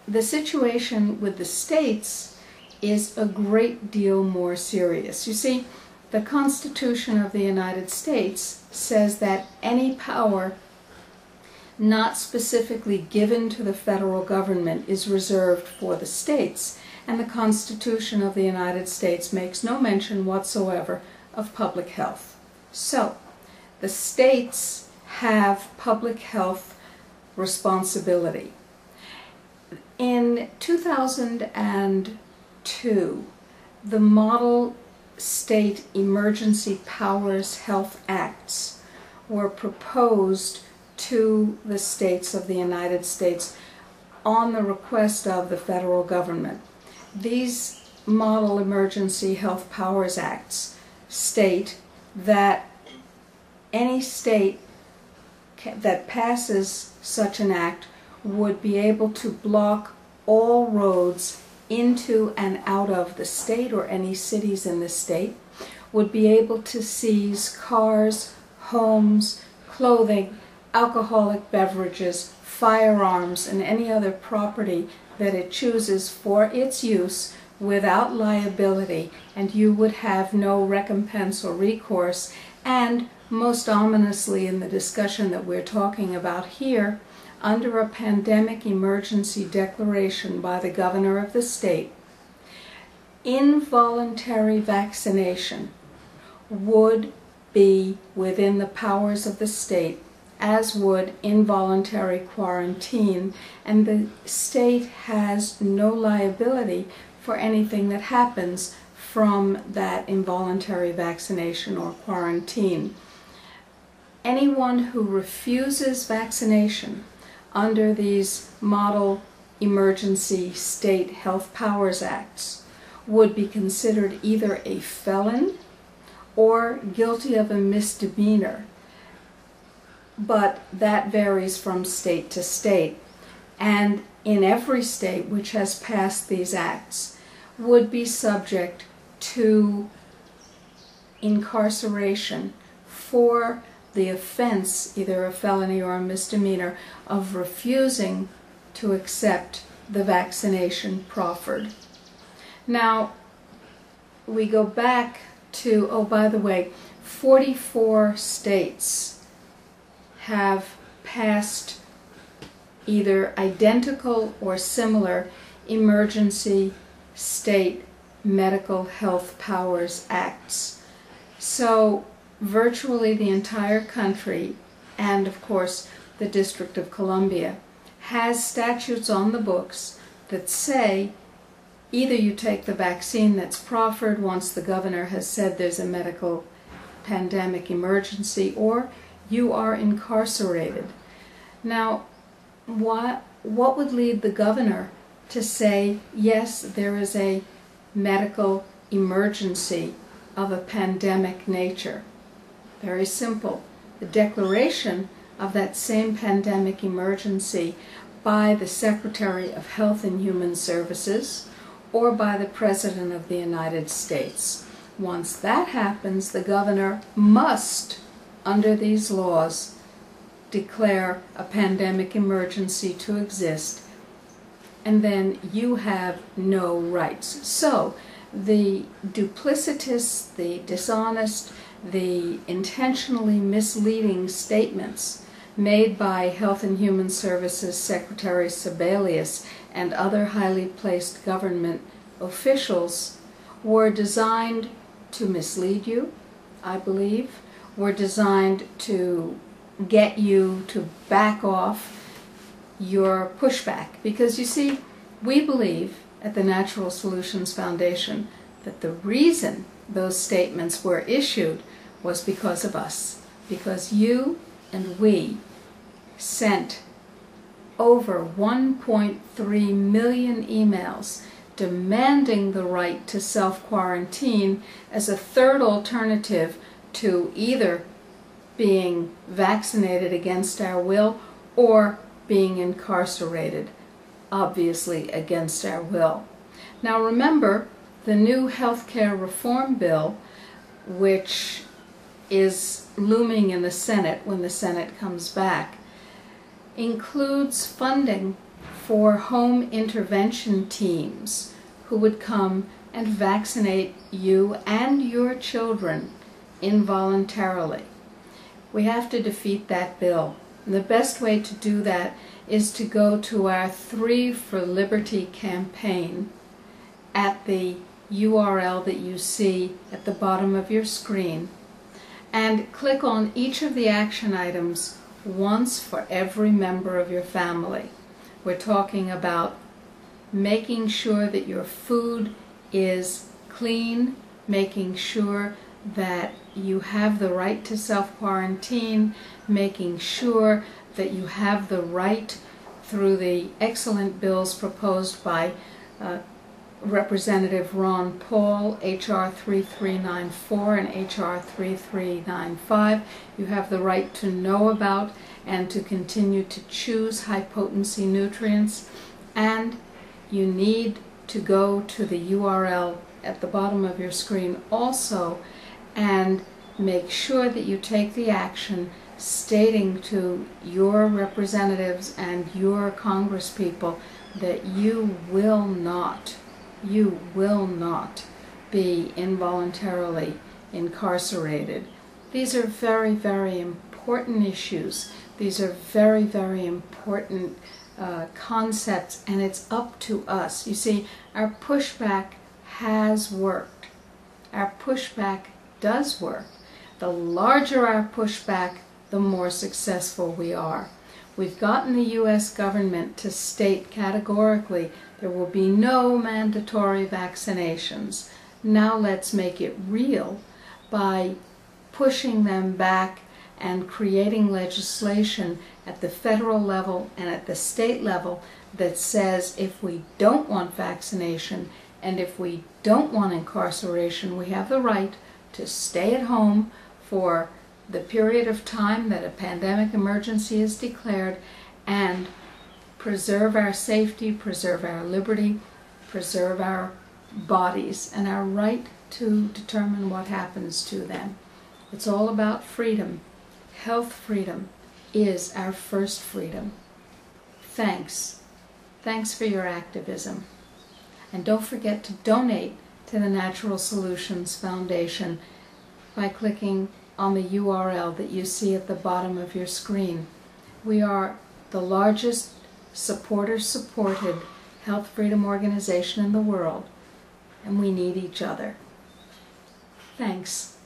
the situation with the states is a great deal more serious. You see, the Constitution of the United States says that any power not specifically given to the federal government is reserved for the states, and the Constitution of the United States makes no mention whatsoever of public health. So, the states have public health responsibility. In 2002, the Model State Emergency Powers Health Acts were proposed to the states of the United States on the request of the federal government. These Model Emergency Health Powers Acts state that any state that passes such an act would be able to block all roads into and out of the state or any cities in the state, would be able to seize cars, homes, clothing, alcoholic beverages, firearms, and any other property that it chooses for its use without liability, and you would have no recompense or recourse. And most ominously in the discussion that we're talking about here, under a pandemic emergency declaration by the governor of the state, involuntary vaccination would be within the powers of the state, as would involuntary quarantine, and the state has no liability for anything that happens from that involuntary vaccination or quarantine. Anyone who refuses vaccination under these Model Emergency State Health Powers Acts would be considered either a felon or guilty of a misdemeanor, but that varies from state to state. And in every state which has passed these acts would be subject to incarceration for the offense, either a felony or a misdemeanor, of refusing to accept the vaccination proffered. Now, we go back to, oh, by the way, 44 states have passed either identical or similar emergency state medical health powers acts. So virtually the entire country, and of course the District of Columbia, has statutes on the books that say either you take the vaccine that's proffered once the governor has said there's a medical pandemic emergency, or you are incarcerated. Now, what would lead the governor to say, yes, there is a medical emergency of a pandemic nature? Very simple. The declaration of that same pandemic emergency by the Secretary of Health and Human Services or by the President of the United States. Once that happens, the governor must, under these laws, declare a pandemic emergency to exist, and then you have no rights. So the duplicitous, the dishonest, the intentionally misleading statements made by Health and Human Services Secretary Sebelius and other highly placed government officials were designed to mislead you, I believe, were designed to get you to back off your pushback. Because you see, we believe at the Natural Solutions Foundation that the reason those statements were issued was because of us. Because you and we sent over 1.3 million emails demanding the right to self-quarantine as a third alternative to either being vaccinated against our will or being incarcerated, obviously against our will. Now remember, the new health care reform bill, which is looming in the Senate when the Senate comes back, includes funding for home intervention teams who would come and vaccinate you and your children involuntarily. We have to defeat that bill. And the best way to do that is to go to our 3 for Liberty campaign at the URL that you see at the bottom of your screen, and click on each of the action items once for every member of your family. We're talking about making sure that your food is clean, making sure that you have the right to self-quarantine, making sure that you have the right through the excellent bills proposed by Representative Ron Paul, H.R. 3394 and H.R. 3395. You have the right to know about and to continue to choose high-potency nutrients, and you need to go to the URL at the bottom of your screen also and make sure that you take the action stating to your representatives and your congresspeople that you will not be involuntarily incarcerated. These are very, very important issues. These are very, very important concepts, and it's up to us. You see, our pushback has worked. Our pushback does work. The larger our pushback, the more successful we are. We've gotten the U.S. government to state categorically there will be no mandatory vaccinations. Now let's make it real by pushing them back and creating legislation at the federal level and at the state level that says if we don't want vaccination and if we don't want incarceration, we have the right to stay at home for the period of time that a pandemic emergency is declared and preserve our safety, preserve our liberty, preserve our bodies and our right to determine what happens to them. It's all about freedom. Health freedom is our first freedom. Thanks. Thanks for your activism. And don't forget to donate to the Natural Solutions Foundation by clicking on the URL that you see at the bottom of your screen. We are the largest supporter-supported health freedom organization in the world, and we need each other. Thanks.